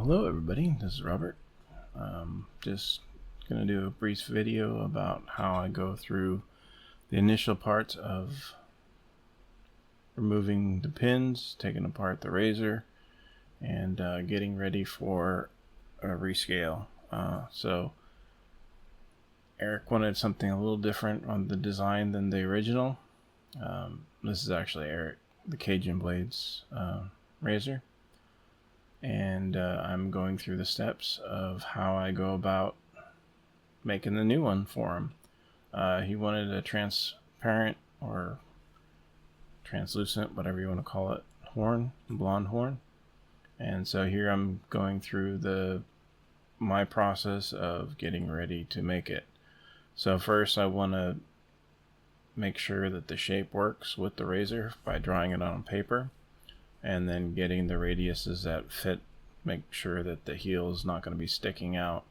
Hello everybody, this is Robert. Just going to do a brief video about how I go through the initial parts of removing the pins, taking apart the razor, and getting ready for a rescale. So Eric wanted something a little different on the design than the original. This is actually Eric, the Cajun Blades razor. And I'm going through the steps of how I go about making the new one for him. He wanted a transparent or translucent, whatever you want to call it, horn, blonde horn. And so here I'm going through my process of getting ready to make it. So first I want to make sure that the shape works with the razor by drawing it on paper, and then getting the radiuses that fit, make sure that the heel is not going to be sticking out.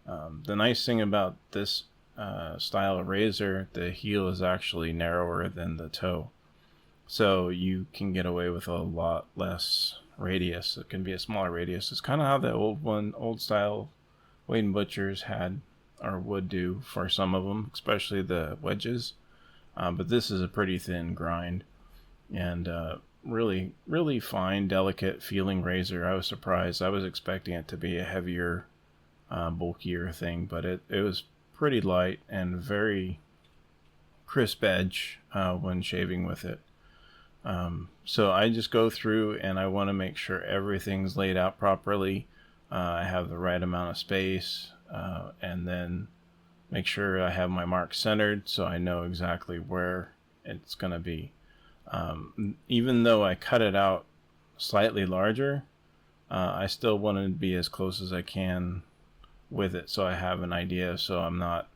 The nice thing about this style of razor, the heel is actually narrower than the toe, so you can get away with a lot less radius. It can be a smaller radius. It's kind of how the old style Wade & Butchers had or would do for some of them, especially the wedges. But this is a pretty thin grind, and really fine, delicate feeling razor. I was surprised. I was expecting it to be a heavier, bulkier thing, but it was pretty light and very crisp edge when shaving with it. So I just go through and I want to make sure everything's laid out properly. I have the right amount of space, and then make sure I have my mark centered so I know exactly where it's going to be. Even though I cut it out slightly larger, I still want to be as close as I can with it so I have an idea, so I'm not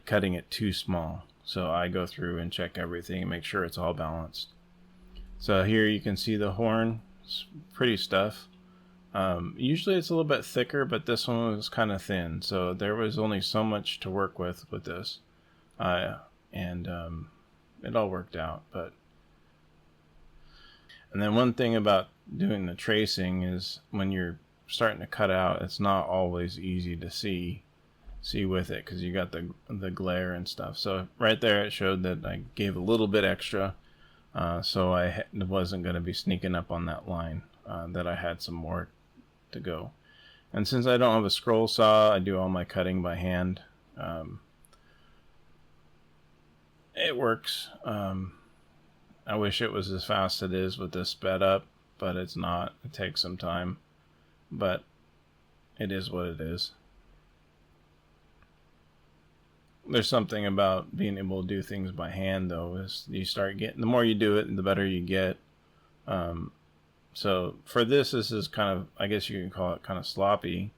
cutting it too small. So I go through and check everything and make sure it's all balanced. So here you can see the horn. It's pretty stuff. Usually it's a little bit thicker, but this one was kind of thin, so there was only so much to work with this, and it all worked out. And then one thing about doing the tracing is when you're starting to cut out, it's not always easy to see with it because you got the glare and stuff. So right there it showed that I gave a little bit extra, so I wasn't going to be sneaking up on that line, that I had some more to go. And since I don't have a scroll saw, I do all my cutting by hand. It works. I wish it was as fast as it is with this sped up, but it's not. It takes some time, but it is what it is. There's something about being able to do things by hand, though, is you start getting, the more you do it, the better you get. So for this is kind of, I guess you can call it kind of sloppy,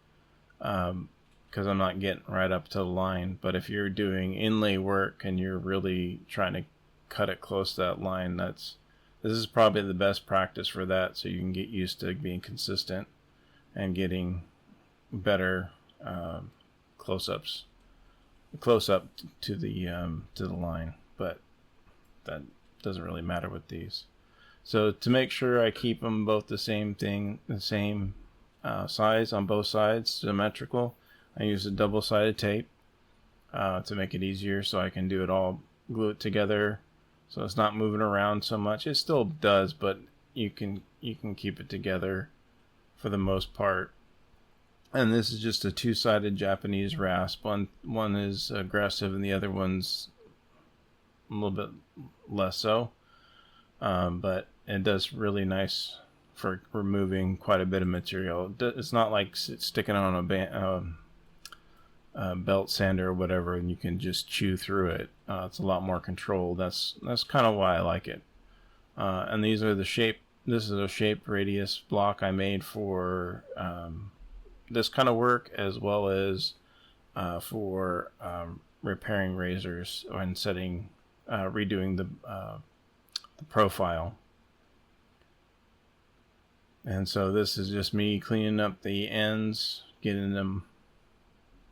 because I'm not getting right up to the line. But if you're doing inlay work and you're really trying to cut it close to that line, this is probably the best practice for that, so you can get used to being consistent and getting better close up to the line. But that doesn't really matter with these. So to make sure I keep them both the same size on both sides, symmetrical, I use a double-sided tape to make it easier, so I can do it all, glue it together, so it's not moving around so much. It still does, but you can keep it together for the most part. And this is just a two-sided Japanese rasp. One is aggressive and the other one's a little bit less so. But it does really nice for removing quite a bit of material. It's not like sticking on a belt sander or whatever, and you can just chew through it. It's a lot more controlled. That's kind of why I like it. And these are the shape. This is a shape radius block I made for this kind of work, as well as for repairing razors and redoing the profile. And so this is just me cleaning up the ends, getting them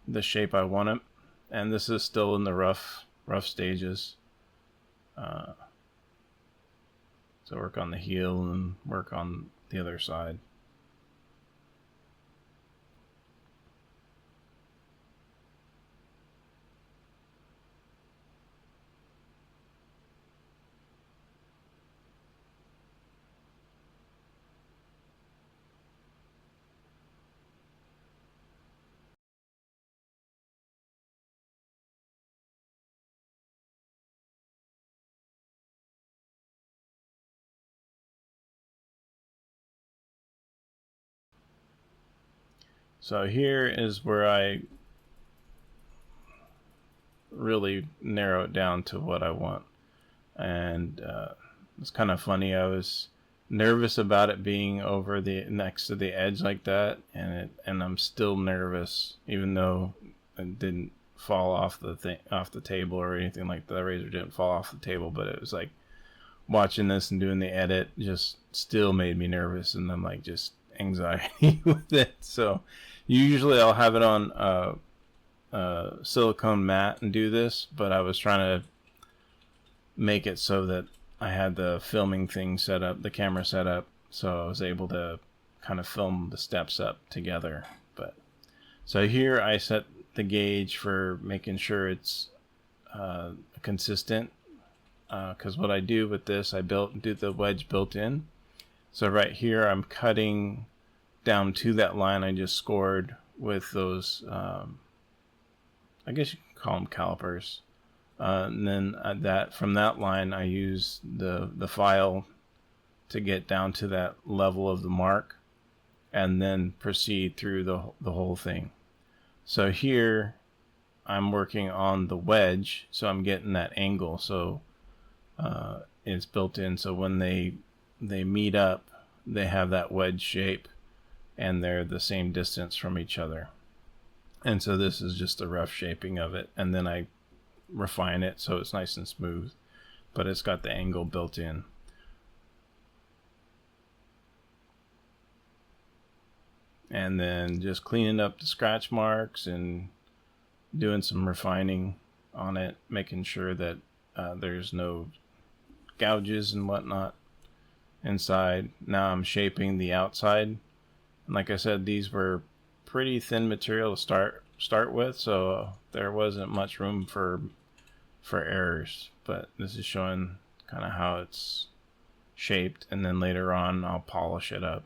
the shape I want it. And this is still in the rough stages. So work on the heel and work on the other side. So here is where I really narrow it down to what I want. And it's kind of funny. I was nervous about it being over the next to the edge like that, and I'm still nervous, even though it didn't fall off the table or anything like that. The razor didn't fall off the table, but it was like watching this and doing the edit just still made me nervous, and I'm like just anxiety with it. So usually I'll have it on silicone mat and do this, but I was trying to make it so that I had the filming thing set up, the camera set up, so I was able to kind of film the steps up together. But so here I set the gauge for making sure it's consistent, because what I do with this, I do the wedge built in. So right here I'm cutting down to that line I just scored with those I guess you can call them calipers. And then from that line, I use the file to get down to that level of the mark, and then proceed through the whole thing. So here, I'm working on the wedge, so I'm getting that angle. So it's built in, so when they meet up, they have that wedge shape, and they're the same distance from each other. And so this is just a rough shaping of it, and then I refine it so it's nice and smooth, but it's got the angle built in. And then just cleaning up the scratch marks and doing some refining on it, making sure that there's no gouges and whatnot inside. Now I'm shaping the outside, and like I said, these were pretty thin material to start with, so there wasn't much room for errors. But this is showing kind of how it's shaped, and then later on I'll polish it up.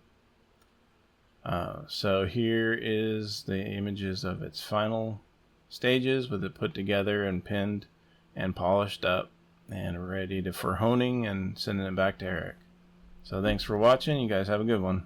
So here is the images of its final stages with it put together and pinned and polished up and ready for honing and sending it back to Eric. So thanks for watching. You guys have a good one.